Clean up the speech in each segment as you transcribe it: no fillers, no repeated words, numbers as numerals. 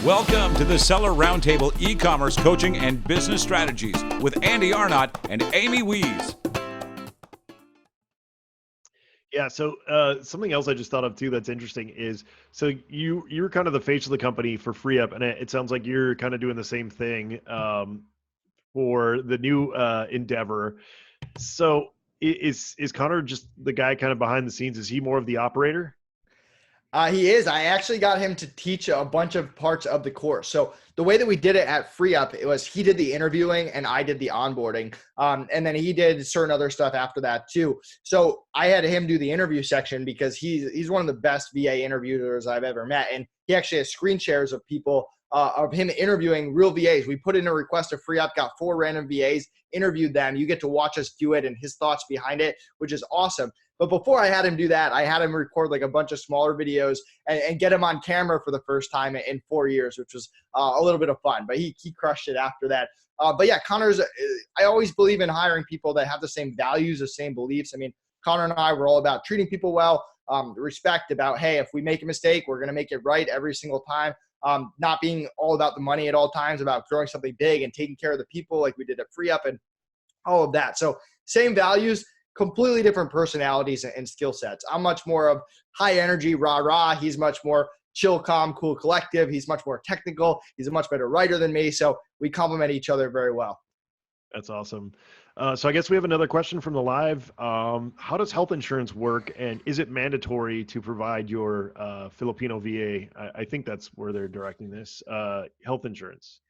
Welcome to the Seller Roundtable e-commerce coaching and business strategies with Andy Arnott and Amy Wees. Yeah, so something else I just thought of too that's interesting is, so you're kind of the face of the company for FreeUp, and it sounds like you're kind of doing the same thing for the new endeavor. So is Connor just the guy kind of behind the scenes? Is he more of the operator? He is. I actually got him to teach a bunch of parts of the course. So the way that we did it at FreeUp, it was he did the interviewing and I did the onboarding. And then he did certain other stuff after that too. So I had him do the interview section because he's one of the best VA interviewers I've ever met. And he actually has screen shares of people of him interviewing real VAs. We put in a request to FreeUp, got 4 random VAs, interviewed them. You get to watch us do it and his thoughts behind it, which is awesome. But before I had him do that, I had him record like a bunch of smaller videos and get him on camera for the first time in 4 years, which was a little bit of fun. But he crushed it after that. But yeah, I always believe in hiring people that have the same values, the same beliefs. I mean, Connor and I were all about treating people well, respect about, hey, if we make a mistake, we're going to make it right every single time. Not being all about the money at all times, about growing something big and taking care of the people like we did at FreeUp and all of that. So same values, completely different personalities and skill sets. I'm much more of high energy, rah. He's much more chill, calm, cool, collective. He's much more technical. He's a much better writer than me. So we complement each other very well. That's awesome. So I guess we have another question from the live. How does health insurance work, and is it mandatory to provide your Filipino VA? I think that's where they're directing this, health insurance.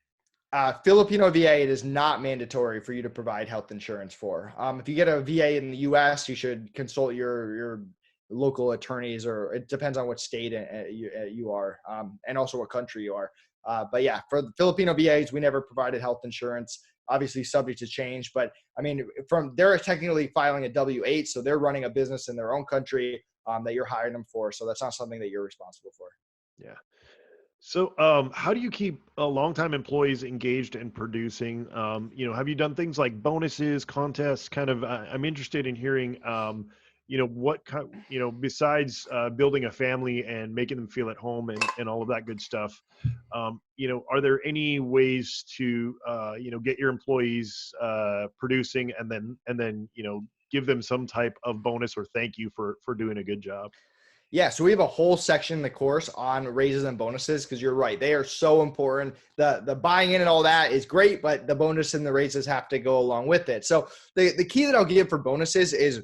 Filipino VA, it is not mandatory for you to provide health insurance for. If you get a VA in the U.S., you should consult your local attorneys, or it depends on what state you are, and also what country you are. But yeah, for the Filipino VAs, we never provided health insurance. Obviously subject to change, but I mean, they're technically filing a W-8, so they're running a business in their own country that you're hiring them for. So that's not something that you're responsible for. Yeah. So how do you keep longtime employees engaged and producing? Have you done things like bonuses, contests? Kind of, I'm interested in hearing, what kind, besides building a family and making them feel at home and all of that good stuff. Are there any ways to, get your employees producing and then give them some type of bonus or thank you for doing a good job? Yeah, so we have a whole section in the course on raises and bonuses because you're right. They are so important. The buying in and all that is great, but the bonus and the raises have to go along with it. So the key that I'll give for bonuses is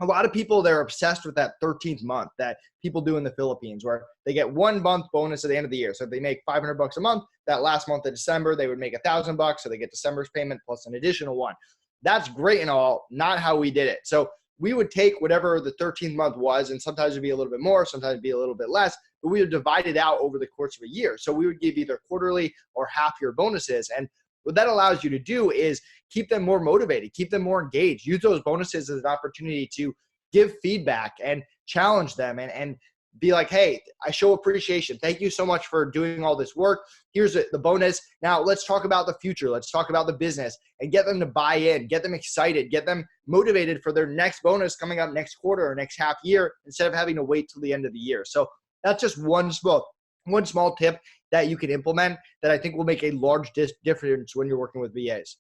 a lot of people, they're obsessed with that 13th month that people do in the Philippines where they get 1 month bonus at the end of the year. So if they make $500 a month, that last month of December, they would make $1,000. So they get December's payment plus an additional one. That's great and all, not how we did it. So we would take whatever the 13th month was, and sometimes it'd be a little bit more, sometimes it'd be a little bit less, but we would divide it out over the course of a year. So we would give either quarterly or half year bonuses. And what that allows you to do is keep them more motivated, keep them more engaged, use those bonuses as an opportunity to give feedback and challenge them and be like, hey, I show appreciation. Thank you so much for doing all this work. Here's the bonus. Now let's talk about the future. Let's talk about the business and get them to buy in, get them excited, get them motivated for their next bonus coming up next quarter or next half year instead of having to wait till the end of the year. So that's just one small tip that you can implement that I think will make a large difference when you're working with VAs.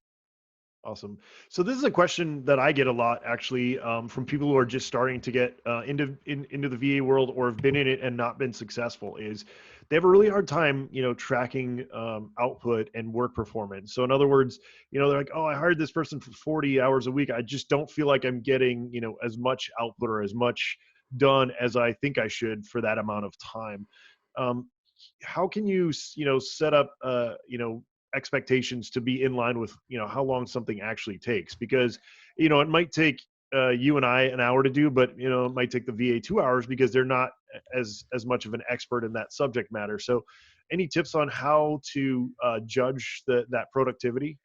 Awesome. So this is a question that I get a lot, actually, from people who are just starting to get into the VA world or have been in it and not been successful. Is they have a really hard time, tracking output and work performance. So in other words, they're like, oh, I hired this person for 40 hours a week. I just don't feel like I'm getting, as much output or as much done as I think I should for that amount of time. How can you, set up, expectations to be in line with how long something actually takes, because it might take you and I an hour to do, but it might take the VA 2 hours because they're not as much of an expert in that subject matter. So any tips on how to judge that productivity?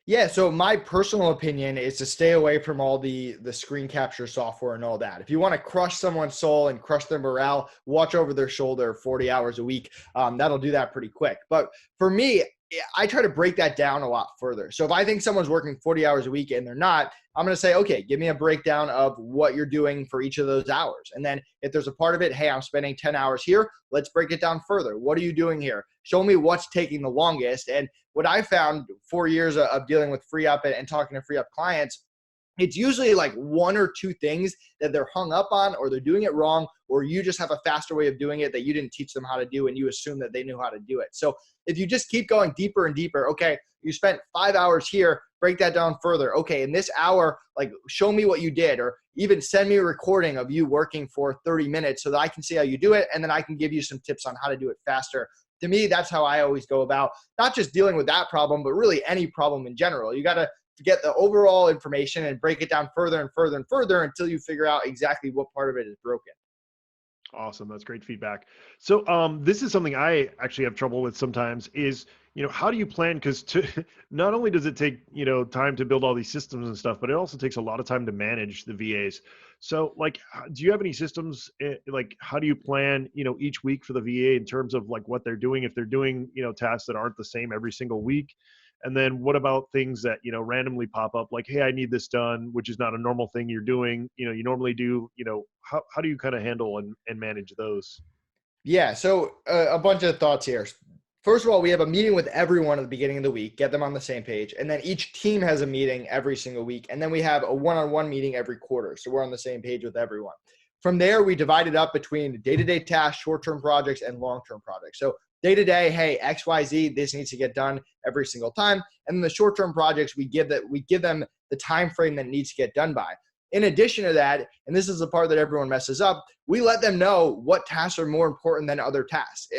Yeah, so my personal opinion is to stay away from all the screen capture software and all that. If you want to crush someone's soul and crush their morale, watch over their shoulder 40 hours a week. That'll do that pretty quick. But for me, I try to break that down a lot further. So if I think someone's working 40 hours a week and they're not, I'm going to say, okay, give me a breakdown of what you're doing for each of those hours. And then if there's a part of it, hey, I'm spending 10 hours here, let's break it down further. What are you doing here? Show me what's taking the longest. And what I found 4 years of dealing with free up and talking to free up clients, it's usually like one or two things that they're hung up on, or they're doing it wrong, or you just have a faster way of doing it that you didn't teach them how to do and you assume that they knew how to do it. So if you just keep going deeper and deeper, okay, you spent 5 hours here, break that down further. Okay, in this hour, like show me what you did, or even send me a recording of you working for 30 minutes so that I can see how you do it, and then I can give you some tips on how to do it faster. To me, that's how I always go about not just dealing with that problem, but really any problem in general. You got to get the overall information and break it down further and further and further until you figure out exactly what part of it is broken. Awesome. That's great feedback. So this is something I actually have trouble with sometimes is, how do you plan? Because not only does it take, time to build all these systems and stuff, but it also takes a lot of time to manage the VAs. So like, do you have any systems, like how do you plan, each week for the VA in terms of like what they're doing, if they're doing, tasks that aren't the same every single week? And then what about things that, randomly pop up like, hey, I need this done, which is not a normal thing you're doing, you normally do, how do you kind of handle and manage those? Yeah, so a bunch of thoughts here. First of all, we have a meeting with everyone at the beginning of the week, get them on the same page. And then each team has a meeting every single week. And then we have a one-on-one meeting every quarter. So we're on the same page with everyone. From there, we divide it up between day-to-day tasks, short-term projects, and long-term projects. So day-to-day, hey, XYZ, this needs to get done every single time. And then the short-term projects, we give them the time frame that it needs to get done by. In addition to that, and this is the part that everyone messes up, we let them know what tasks are more important than other tasks.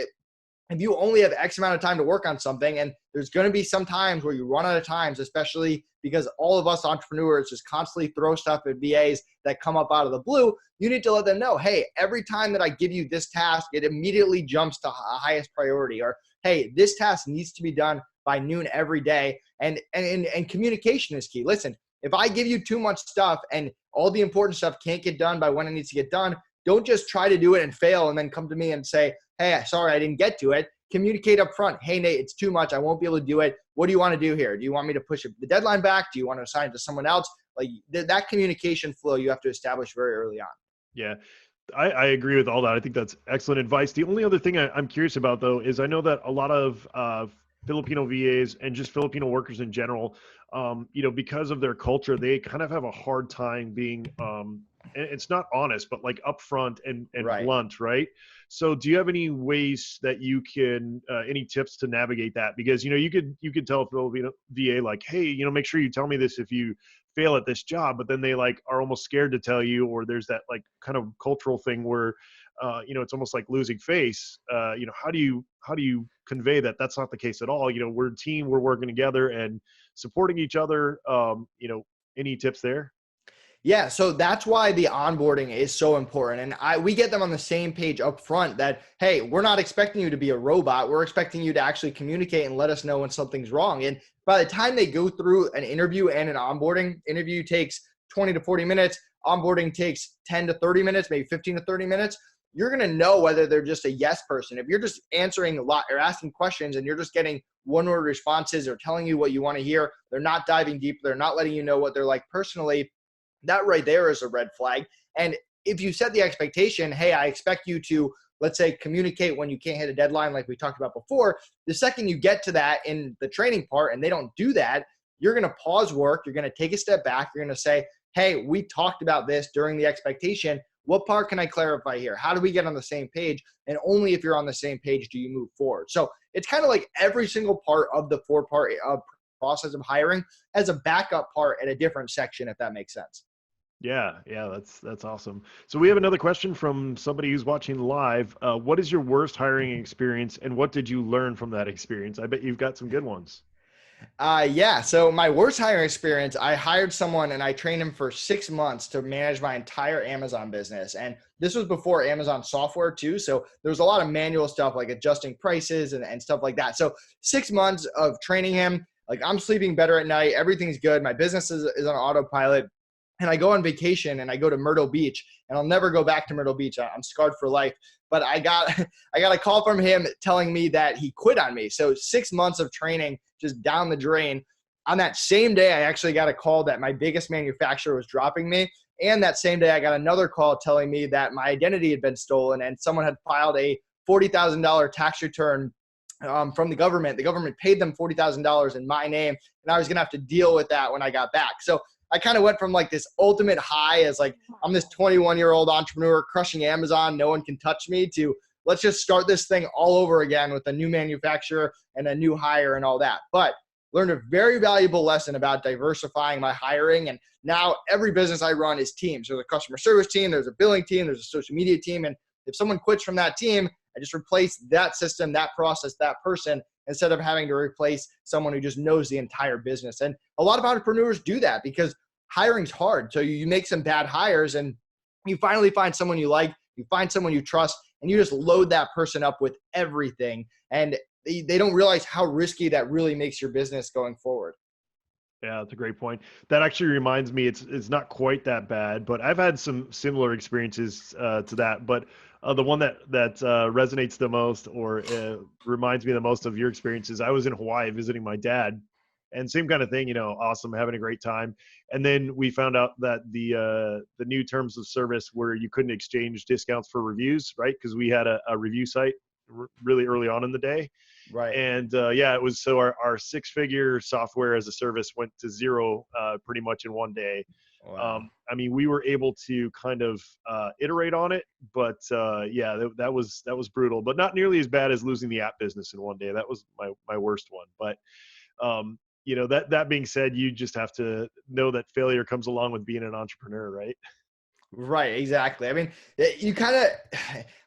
If you only have X amount of time to work on something, and there's going to be some times where you run out of times, especially because all of us entrepreneurs just constantly throw stuff at VAs that come up out of the blue, you need to let them know, hey, every time that I give you this task, it immediately jumps to highest priority, or hey, this task needs to be done by noon every day. And communication is key. Listen, if I give you too much stuff and all the important stuff can't get done by when it needs to get done, don't just try to do it and fail and then come to me and say, hey, sorry, I didn't get to it. Communicate up front. Hey, Nate, it's too much. I won't be able to do it. What do you want to do here? Do you want me to push the deadline back? Do you want to assign it to someone else? Like that communication flow you have to establish very early on. Yeah, I agree with all that. I think that's excellent advice. The only other thing I'm curious about, though, is I know that a lot of Filipino VAs and just Filipino workers in general, because of their culture, they kind of have a hard time being, it's not honest, but like upfront and Right. blunt, right? So do you have any ways that you can, any tips to navigate that? Because, you could tell a Filipino VA like, hey, make sure you tell me this if you fail at this job, but then they like are almost scared to tell you, or there's that like kind of cultural thing where, it's almost like losing face. How do you convey that that's not the case at all? We're a team, we're working together and supporting each other. Any tips there? Yeah, so that's why the onboarding is so important. And we get them on the same page up front that, hey, we're not expecting you to be a robot. We're expecting you to actually communicate and let us know when something's wrong. And by the time they go through an interview and an onboarding, interview takes 20 to 40 minutes, onboarding takes 10 to 30 minutes, maybe 15 to 30 minutes. You're going to know whether they're just a yes person. If you're just answering a lot or asking questions and you're just getting one-word responses or telling you what you want to hear, they're not diving deep, they're not letting you know what they're like personally, that right there is a red flag. And if you set the expectation, hey, I expect you to, let's say, communicate when you can't hit a deadline like we talked about before, the second you get to that in the training part and they don't do that, you're going to pause work, you're going to take a step back, you're going to say, hey, we talked about this during the expectation. What part can I clarify here? How do we get on the same page? And only if you're on the same page do you move forward. So it's kind of like every single part of the four-part process of hiring has a backup part at a different section, if that makes sense. Yeah, that's awesome. So we have another question from somebody who's watching live. What is your worst hiring experience, and what did you learn from that experience? I bet you've got some good ones. Yeah. So my worst hiring experience, I hired someone and I trained him for 6 months to manage my entire Amazon business. And this was before Amazon software too. So there was a lot of manual stuff like adjusting prices and stuff like that. So 6 months of training him, like I'm sleeping better at night. Everything's good. My business is on autopilot. and I go on vacation and I go to Myrtle Beach, and I'll never go back to Myrtle Beach. I'm scarred for life. But I got a call from him telling me that he quit on me. So 6 months of training just down the drain. On that same day, I actually got a call that my biggest manufacturer was dropping me. And that same day, I got another call telling me that my identity had been stolen and someone had filed a $40,000 tax return from the government. The government paid them $40,000 in my name, and I was going to have to deal with that when I got back. So I kind of went from like this ultimate high as like, I'm this 21-year-old entrepreneur crushing Amazon, no one can touch me, to let's just start this thing all over again with a new manufacturer and a new hire and all that. But learned a very valuable lesson about diversifying my hiring. And now every business I run is teams. There's a customer service team, there's a billing team, there's a social media team. And if someone quits from that team, I just replace that system, that process, that person, instead of having to replace someone who just knows the entire business. And a lot of entrepreneurs do that because hiring's hard. So you make some bad hires and you finally find someone you like, you find someone you trust, and you just load that person up with everything. And they don't realize how risky that really makes your business going forward. Yeah, that's a great point. That actually reminds me, it's not quite that bad, but I've had some similar experiences to that. But the one that resonates the most, or reminds me the most of your experiences, I was in Hawaii visiting my dad, and same kind of thing. Awesome, having a great time. And then we found out that the new terms of service where you couldn't exchange discounts for reviews, right? Because we had a review site really early on in the day. Right. And it was, so our 6-figure software as a service went to zero pretty much in one day. Wow. We were able to kind of iterate on it, but that was brutal, but not nearly as bad as losing the app business in one day. That was my worst one. But that being said, you just have to know that failure comes along with being an entrepreneur, right? Right, exactly.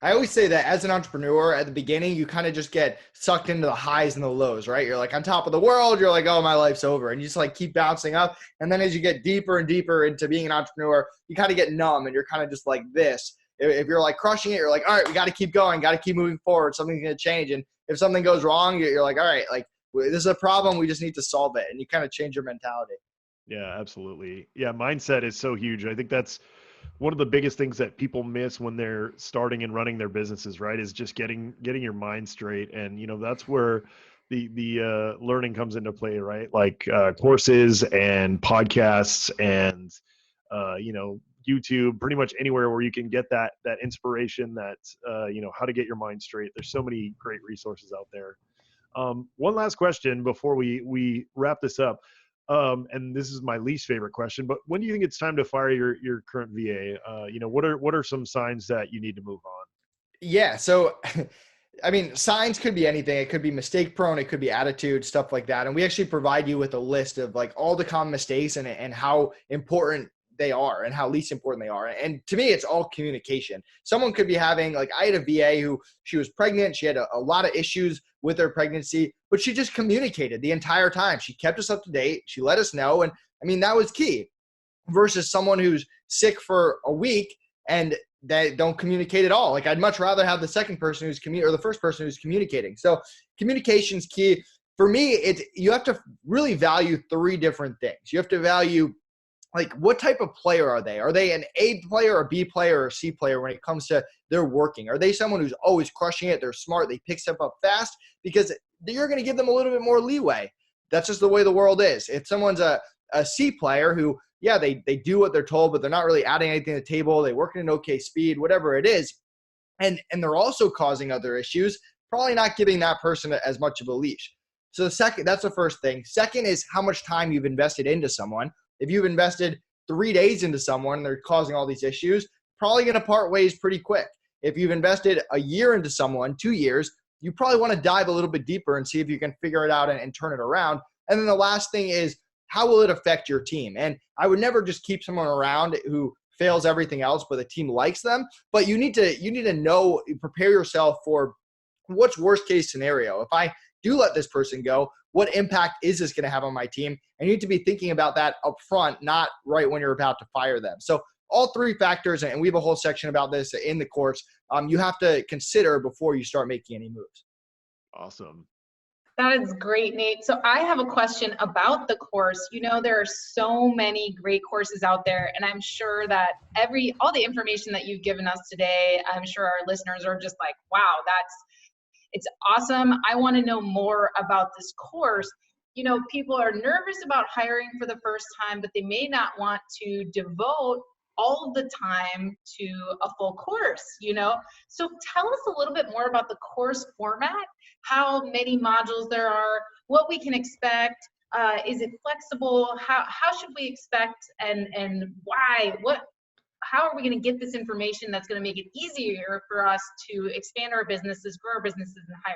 I always say that as an entrepreneur at the beginning, you kind of just get sucked into the highs and the lows, right? You're like on top of the world. You're like, oh, my life's over. And you just like keep bouncing up. And then as you get deeper and deeper into being an entrepreneur, you kind of get numb and you're kind of just like this. If you're like crushing it, you're like, all right, we got to keep going, got to keep moving forward. Something's going to change. And if something goes wrong, you're like, all right, like this is a problem. We just need to solve it. And you kind of change your mentality. Yeah, absolutely. Yeah. Mindset is so huge. I think that's one of the biggest things that people miss when they're starting and running their businesses, right? Is just getting your mind straight. And, that's where the learning comes into play, right? Like courses and podcasts and, YouTube, pretty much anywhere where you can get that inspiration, that, how to get your mind straight. There's so many great resources out there. One last question before we wrap this up. And this is my least favorite question, but when do you think it's time to fire your current VA? What are some signs that you need to move on? Yeah. So, signs could be anything. It could be mistake prone. It could be attitude, stuff like that. And we actually provide you with a list of like all the common mistakes and how important they are and how least important they are. And to me, it's all communication. Someone could be having, like, I had a VA who, she was pregnant. She had a lot of issues with her pregnancy, but she just communicated the entire time. She kept us up to date. She let us know. And that was key, versus someone who's sick for a week and they don't communicate at all. Like, I'd much rather have the second person who's or the first person who's communicating. So communication's key. For me, you have to really value 3 different things. You have to value, like, what type of player are they? Are they an A player, a B player, or a C player when it comes to their working? Are they someone who's always crushing it? They're smart. They pick stuff up fast, because you're going to give them a little bit more leeway. That's just the way the world is. If someone's a C player who, yeah, they do what they're told, but they're not really adding anything to the table. They work at an okay speed, whatever it is. And they're also causing other issues, probably not giving that person as much of a leash. So that's the first thing. Second is how much time you've invested into someone. If you've invested 3 days into someone and they're causing all these issues, probably going to part ways pretty quick. If you've invested a year into someone, 2 years, you probably want to dive a little bit deeper and see if you can figure it out and turn it around. And then the last thing is, how will it affect your team? And I would never just keep someone around who fails everything else, but the team likes them. But you need to know, prepare yourself for what's worst case scenario. If I do let this person go, what impact is this going to have on my team? And you need to be thinking about that up front, not right when you're about to fire them. So all 3 factors, and we have a whole section about this in the course, you have to consider before you start making any moves. Awesome. That is great, Nate. So I have a question about the course. You know, there are so many great courses out there, and I'm sure that all the information that you've given us today, I'm sure our listeners are just like, wow, it's awesome. I want to know more about this course. You know, people are nervous about hiring for the first time, but they may not want to devote all of the time to a full course, you know? So tell us a little bit more about the course format, how many modules there are, what we can expect. Is it flexible? How should we expect, and why? How are we going to get this information that's going to make it easier for us to expand our businesses, grow our businesses, and hire?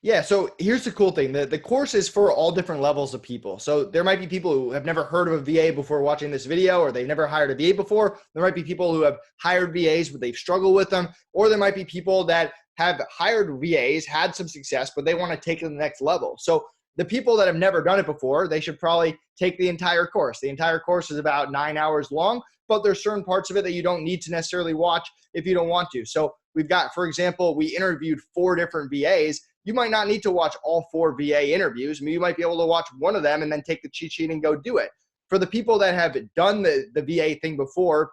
Yeah, so here's the cool thing. The course is for all different levels of people. So there might be people who have never heard of a VA before watching this video, or they've never hired a VA before. There might be people who have hired VAs, but they've struggled with them. Or there might be people that have hired VAs, had some success, but they want to take it to the next level. So the people that have never done it before, they should probably take the entire course. The entire course is about 9 hours long, but there's certain parts of it that you don't need to necessarily watch if you don't want to. So we've got, for example, we interviewed 4 different VAs. You might not need to watch all 4 VA interviews. I mean, you might be able to watch one of them and then take the cheat sheet and go do it. For the people that have done the VA thing before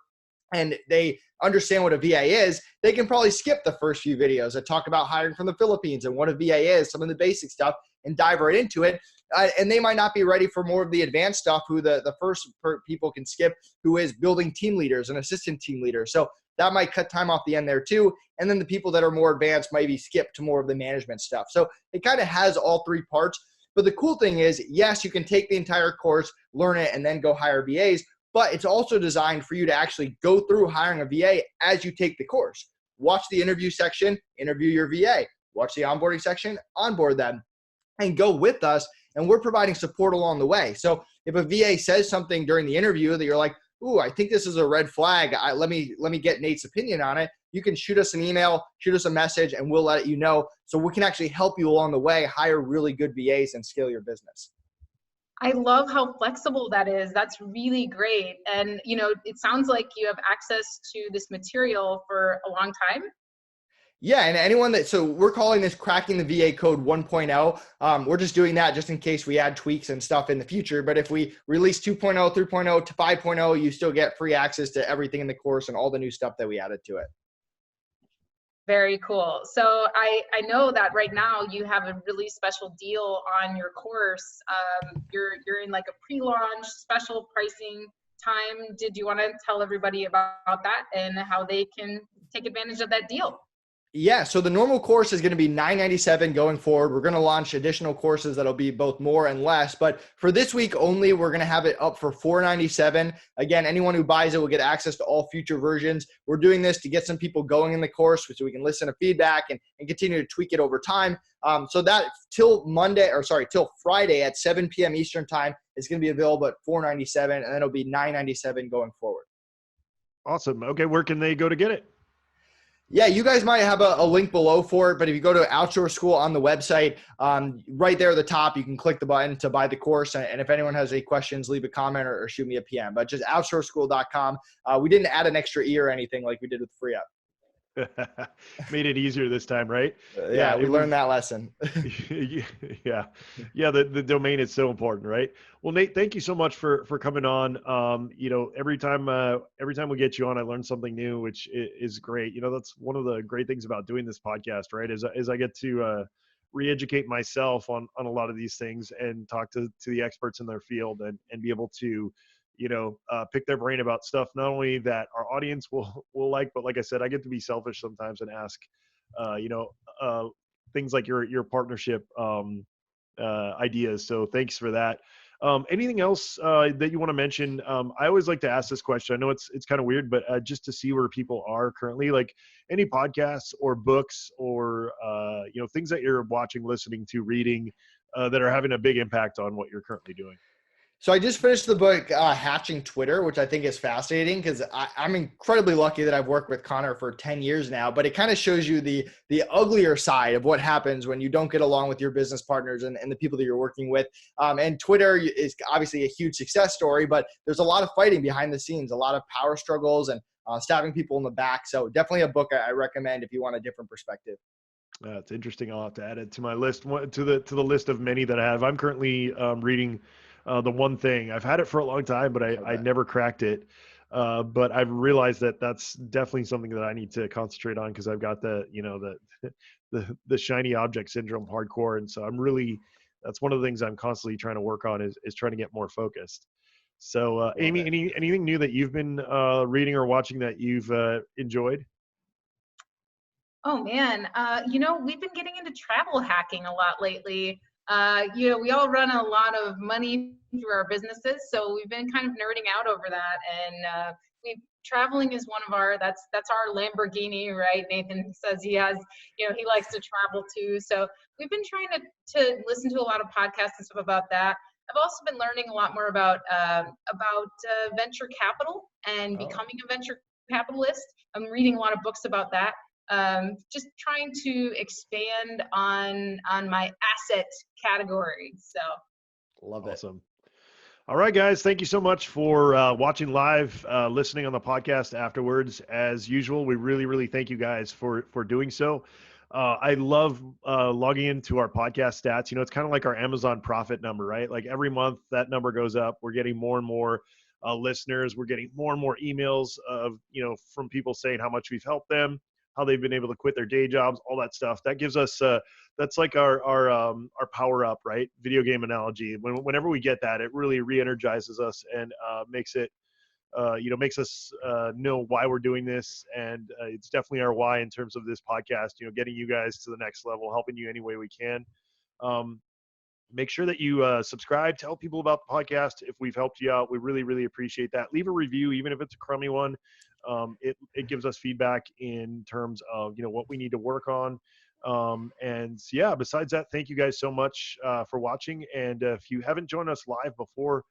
and they understand what a VA is, they can probably skip the first few videos that talk about hiring from the Philippines and what a VA is, some of the basic stuff, and dive right into it. And they might not be ready for more of the advanced stuff, who the first people can skip, who is building team leaders and assistant team leaders. So that might cut time off the end there too. And then the people that are more advanced might be skipped to more of the management stuff. So it kind of has all 3 parts. But the cool thing is, yes, you can take the entire course, learn it, and then go hire VAs. But it's also designed for you to actually go through hiring a VA as you take the course. Watch the interview section, interview your VA. Watch the onboarding section, onboard them, and go with us. And we're providing support along the way. So if a VA says something during the interview that you're like, ooh, I think this is a red flag, let me get Nate's opinion on it, you can shoot us an email, shoot us a message, and we'll let you know. So we can actually help you along the way, hire really good VAs and scale your business. I love how flexible that is. That's really great. And, you know, it sounds like you have access to this material for a long time. Yeah, and anyone so we're calling this Cracking the VA Code 1.0. We're just doing that just in case we add tweaks and stuff in the future. But if we release 2.0, 3.0 to 5.0, you still get free access to everything in the course and all the new stuff that we added to it. Very cool. So I know that right now you have a really special deal on your course. You're in like a pre-launch special pricing time. Did you want to tell everybody about that and how they can take advantage of that deal? Yeah, so the normal course is going to be $997 going forward. We're going to launch additional courses that'll be both more and less. But for this week only, we're going to have it up for $497. Again, anyone who buys it will get access to all future versions. We're doing this to get some people going in the course so we can listen to feedback and continue to tweak it over time. So that till Friday at 7 p.m. Eastern time is going to be available at $497, and then it'll be $997 going forward. Awesome. Okay, where can they go to get it? Yeah, you guys might have a link below for it, but if you go to Outsource School on the website, right there at the top, you can click the button to buy the course. And if anyone has any questions, leave a comment or shoot me a PM. But just outsourceschool.com. We didn't add an extra E or anything like we did with Free Up. Made it easier this time, right? Yeah, we learned that lesson. Yeah. The domain is so important, right? Well, Nate, thank you so much for coming on. You know, every time we get you on, I learn something new, which is great. You know, that's one of the great things about doing this podcast, right? Is I get to re-educate myself on a lot of these things and talk to the experts in their field and be able to, you know, pick their brain about stuff, not only that our audience will like, but like I said, I get to be selfish sometimes and ask, things like your partnership ideas. So thanks for that. Anything else that you want to mention? I always like to ask this question. I know it's kind of weird, but just to see where people are currently, like any podcasts or books or, things that you're watching, listening to, reading that are having a big impact on what you're currently doing. So I just finished the book, Hatching Twitter, which I think is fascinating because I'm incredibly lucky that I've worked with Connor for 10 years now, but it kind of shows you the uglier side of what happens when you don't get along with your business partners and the people that you're working with. And Twitter is obviously a huge success story, but there's a lot of fighting behind the scenes, a lot of power struggles and stabbing people in the back. So definitely a book I recommend if you want a different perspective. It's interesting. I'll have to add it to my list, to the list of many that I have. I'm currently reading The One Thing. I've had it for a long time, but I never cracked it. But I've realized that that's definitely something that I need to concentrate on, because I've got the shiny object syndrome hardcore, and so that's one of the things I'm constantly trying to work on, is trying to get more focused. So, Amy, anything new that you've been reading or watching that you've enjoyed? Oh man, we've been getting into travel hacking a lot lately. We all run a lot of money through our businesses, so we've been kind of nerding out over that. And traveling is one of that's our Lamborghini, right? Nathan says he has, he likes to travel too. So we've been trying to listen to a lot of podcasts and stuff about that. I've also been learning a lot more about venture capital and becoming a venture capitalist. I'm reading a lot of books about that. Just trying to expand on my asset category. So love it. Awesome. All right, guys. Thank you so much for watching live, listening on the podcast afterwards. As usual, we really, really thank you guys for doing so. I love logging into our podcast stats. It's kind of like our Amazon profit number, right? Like every month that number goes up. We're getting more and more listeners. We're getting more and more emails of, from people saying how much we've helped them, how they've been able to quit their day jobs, all that stuff. That gives us that's like our power up, right? Video game analogy. Whenever we get that, it really re-energizes us and makes us know why we're doing this. And it's definitely our why in terms of this podcast, getting you guys to the next level, helping you any way we can. Make sure that you subscribe, tell people about the podcast. If we've helped you out, we really, really appreciate that. Leave a review, even if it's a crummy one. It gives us feedback in terms of, what we need to work on. And yeah, besides that, thank you guys so much for watching. And if you haven't joined us live before,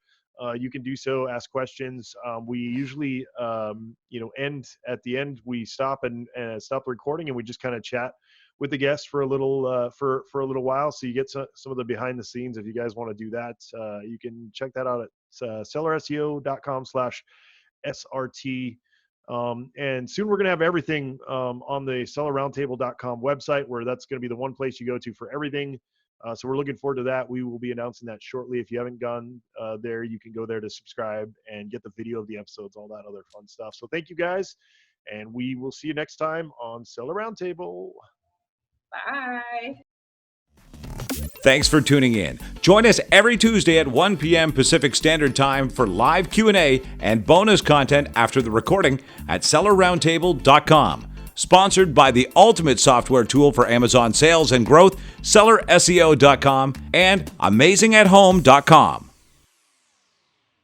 you can do so, ask questions. We usually, end at the end, we stop and stop the recording, and we just kind of chat with the guests for a little for a little while. So you get some of the behind the scenes. If you guys want to do that, you can check that out at sellerseo.com/SRT. And soon we're going to have everything on the sellerroundtable.com website, where that's going to be the one place you go to for everything. So we're looking forward to that. We will be announcing that shortly. If you haven't gone there, you can go there to subscribe and get the video of the episodes, all that other fun stuff. So thank you guys, and we will see you next time on Seller Roundtable. bye. Thanks for tuning in. Join us every Tuesday at 1 p.m. Pacific Standard Time for live Q&A and bonus content after the recording at sellerroundtable.com. Sponsored by the ultimate software tool for Amazon sales and growth, sellerseo.com and amazingathome.com.